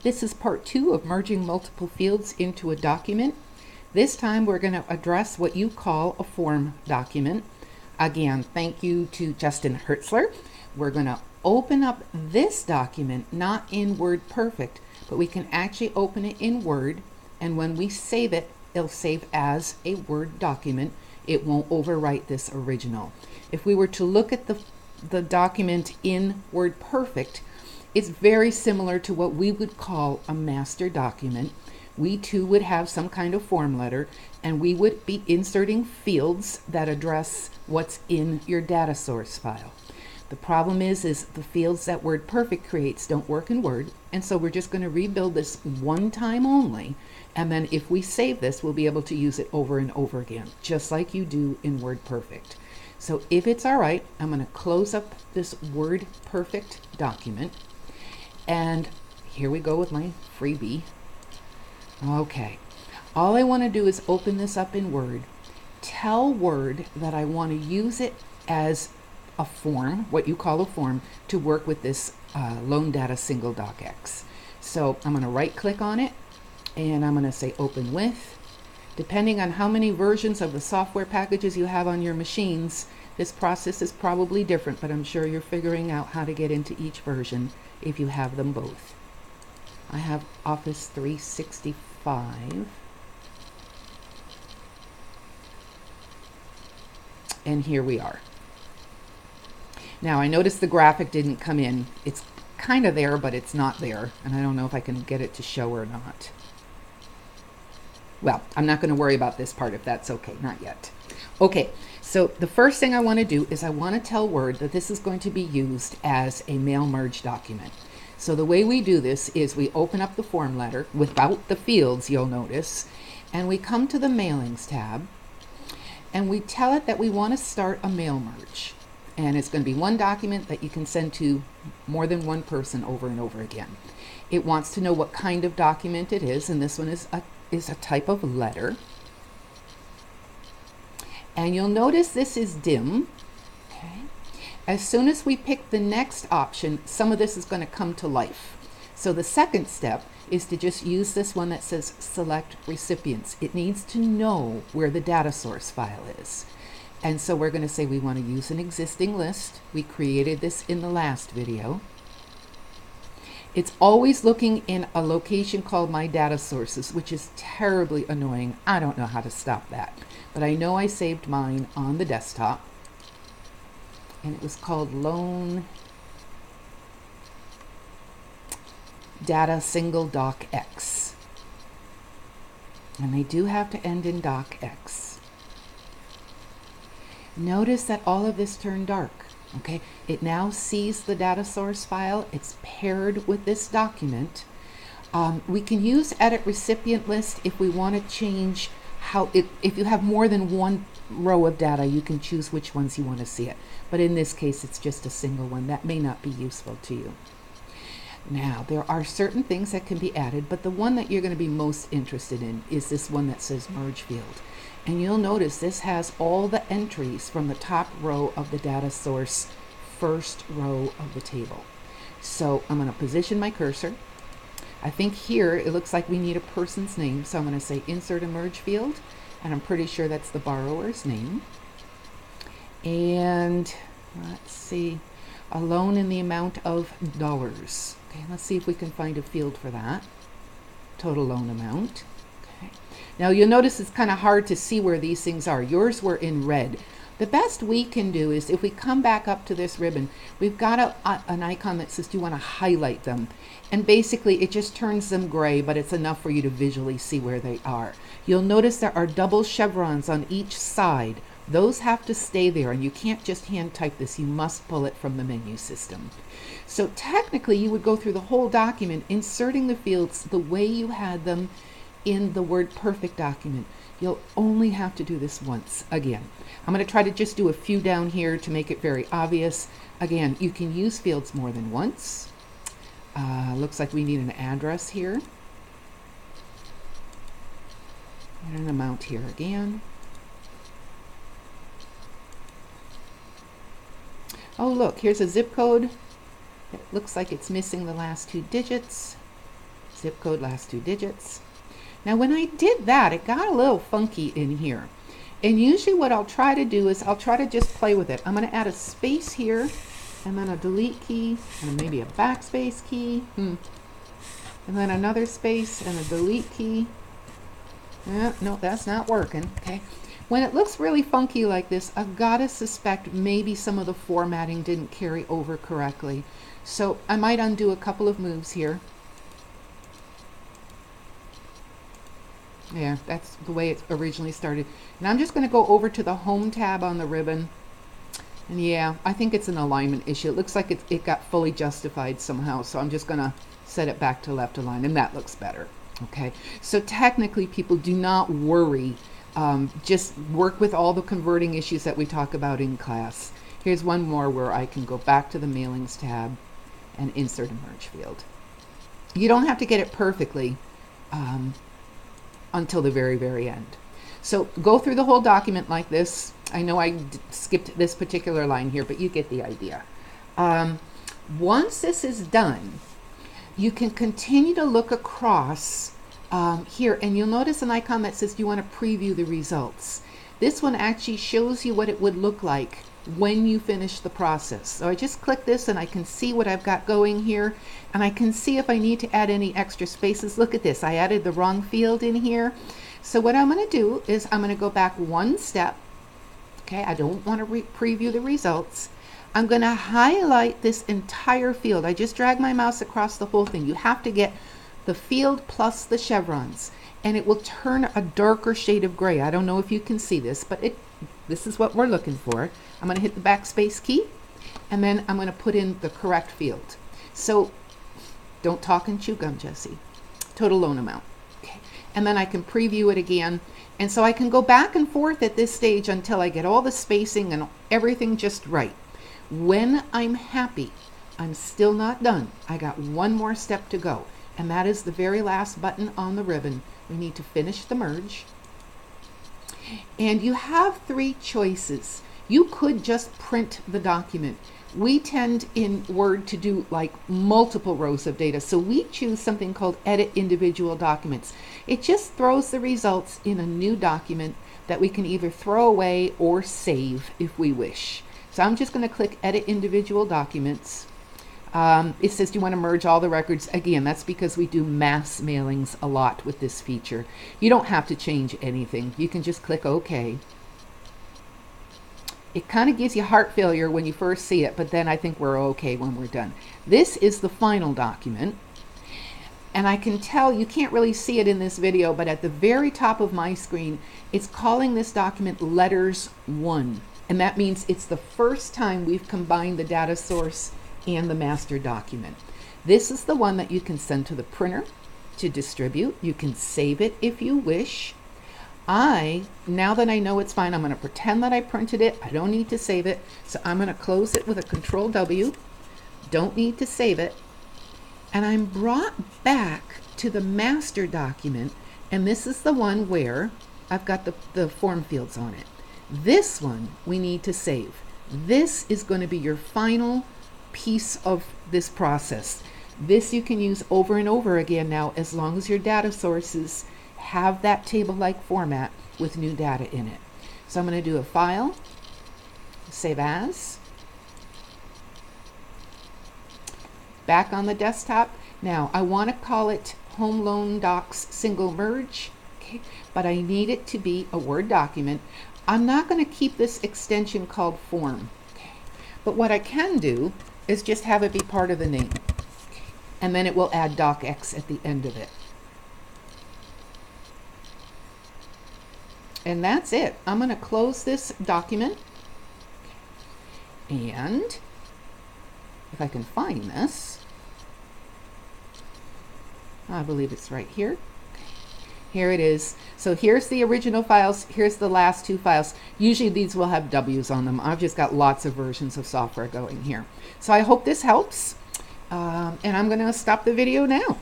This is part 2 of merging multiple fields into a document. This time we're going to address what you call a form document. Again, thank you to Justin Hertzler. We're going to open up this document not in WordPerfect, but we can actually open it in Word, and when we save it, it'll save as a Word document. It won't overwrite this original. If we were to look at the document in WordPerfect, it's very similar to what we would call a master document. We too would have some kind of form letter, and we would be inserting fields that address what's in your data source file. The problem is the fields that WordPerfect creates don't work in Word, and so we're just going to rebuild this one time only, and then if we save this, we'll be able to use it over and over again, just like you do in WordPerfect. So if it's all right, I'm going to close up this WordPerfect document. And here we go with my freebie. Okay, all I want to do is open this up in Word, tell Word that I want to use it as a form, what you call a form, to work with this Loan Data Single Docx. So I'm going to right click on it and I'm going to say open with. Depending on how many versions of the software packages you have on your machines, this process is probably different, but I'm sure you're figuring out how to get into each version if you have them both. I have Office 365. And here we are. Now I noticed the graphic didn't come in. It's kind of there, but it's not there. And I don't know if I can get it to show or not. Well, I'm not going to worry about this part if that's okay. Not yet. Okay, so the first thing I want to do is I want to tell Word that this is going to be used as a mail merge document. So the way we do this is we open up the form letter without the fields, you'll notice, and we come to the Mailings tab, and we tell it that we want to start a mail merge. And it's going to be one document that you can send to more than one person over and over again. It wants to know what kind of document it is, and this one is a type of letter. And you'll notice this is dim. Okay. As soon as we pick the next option, some of this is going to come to life. So the second step is to just use this one that says select recipients. It needs to know where the data source file is. And so we're going to say we want to use an existing list. We created this in the last video. It's always looking in a location called My Data Sources, which is terribly annoying. I don't know how to stop that. But I know I saved mine on the desktop. And it was called Loan Data Single Docx. And they do have to end in docx. Notice that all of this turned dark. Okay, it now sees the data source file. It's paired with this document. We can use edit recipient list if we want to change how it, if you have more than one row of data, you can choose which ones you want to see it. But in this case, it's just a single one. That may not be useful to you. Now, there are certain things that can be added, but the one that you're going to be most interested in is this one that says merge field. And you'll notice this has all the entries from the top row of the data source, first row of the table. So I'm going to position my cursor. I think here it looks like we need a person's name, so I'm going to say insert a merge field, and I'm pretty sure that's the borrower's name. And let's see, a loan in the amount of dollars. Okay, let's see if we can find a field for that. Total loan amount. Okay. Now you'll notice it's kind of hard to see where these things are. Yours were in red. The best we can do is if we come back up to this ribbon, we've got an icon that says, do you want to highlight them? And basically it just turns them gray, but it's enough for you to visually see where they are. You'll notice there are double chevrons on each side. Those have to stay there, and you can't just hand type this. You must pull it from the menu system. So technically you would go through the whole document inserting the fields the way you had them in the WordPerfect document. You'll only have to do this once. Again, I'm going to try to just do a few down here to make it very obvious. Again, you can use fields more than once. Looks like we need an address here. And an amount here again. Oh, look, here's a zip code. It looks like it's missing the last two digits. zip code, last 2 digits. Now when I did that, it got a little funky in here. And usually what I'll try to do is I'll try to just play with it. I'm going to add a space here, and then a delete key, and maybe a backspace key. And then another space and a delete key. No, that's not working. Okay. When it looks really funky like this, I've got to suspect maybe some of the formatting didn't carry over correctly. So I might undo a couple of moves here. Yeah, that's the way it originally started. And I'm just going to go over to the Home tab on the ribbon. And yeah, I think it's an alignment issue. It looks like it got fully justified somehow. So I'm just going to set it back to left align, and that looks better. Okay, so technically people do not worry. Just work with all the converting issues that we talk about in class. Here's one more where I can go back to the Mailings tab and insert a merge field. You don't have to get it perfectly until the very, very end. So go through the whole document like this. I know I skipped this particular line here, but you get the idea. Once this is done, you can continue to look across here, and you'll notice an icon that says you want to preview the results. This one actually shows you what it would look like when you finish the process. So I just click this and I can see what I've got going here, and I can see if I need to add any extra spaces. Look at this, I added the wrong field in here. So what I'm going to do is I'm going to go back one step. Okay, I don't want to preview the results. I'm going to highlight this entire field. I just drag my mouse across the whole thing. You have to get the field plus the chevrons, and it will turn a darker shade of gray. I don't know if you can see this, but this is what we're looking for. I'm going to hit the backspace key, and then I'm going to put in the correct field. So don't talk and chew gum, Jesse. Total loan amount. Okay. And then I can preview it again. And so I can go back and forth at this stage until I get all the spacing and everything just right. When I'm happy, I'm still not done. I got one more step to go, and that is the very last button on the ribbon. We need to finish the merge. And you have 3 choices. You could just print the document. We tend in Word to do like multiple rows of data, so we choose something called Edit Individual Documents. It just throws the results in a new document that we can either throw away or save if we wish. So I'm just going to click Edit Individual Documents. It says, do you want to merge all the records? Again, that's because we do mass mailings a lot with this feature. You don't have to change anything. You can just click OK. It kind of gives you heart failure when you first see it, but then I think we're okay when we're done. This is the final document. And I can tell, you can't really see it in this video, but at the very top of my screen, it's calling this document Letters 1. And that means it's the first time we've combined the data source and the master document. This is the one that you can send to the printer to distribute. You can save it if you wish. Now that I know it's fine, I'm going to pretend that I printed it. I don't need to save it. So I'm going to close it with a Control W. Don't need to save it. And I'm brought back to the master document. And this is the one where I've got the form fields on it. This one we need to save. This is going to be your final piece of this process. This you can use over and over again now, as long as your data sources have that table-like format with new data in it. So I'm going to do a File, Save As, back on the desktop. Now I want to call it Home Loan Docs Single Merge, okay, but I need it to be a Word document. I'm not going to keep this extension called Form, okay, but what I can do is just have it be part of the name, okay, and then it will add docx at the end of it. And that's it. I'm going to close this document, and if I can find this, I believe it's right here. Here it is. So here's the original files. Here's the last 2 files. Usually these will have W's on them. I've just got lots of versions of software going here. So I hope this helps. And I'm going to stop the video now.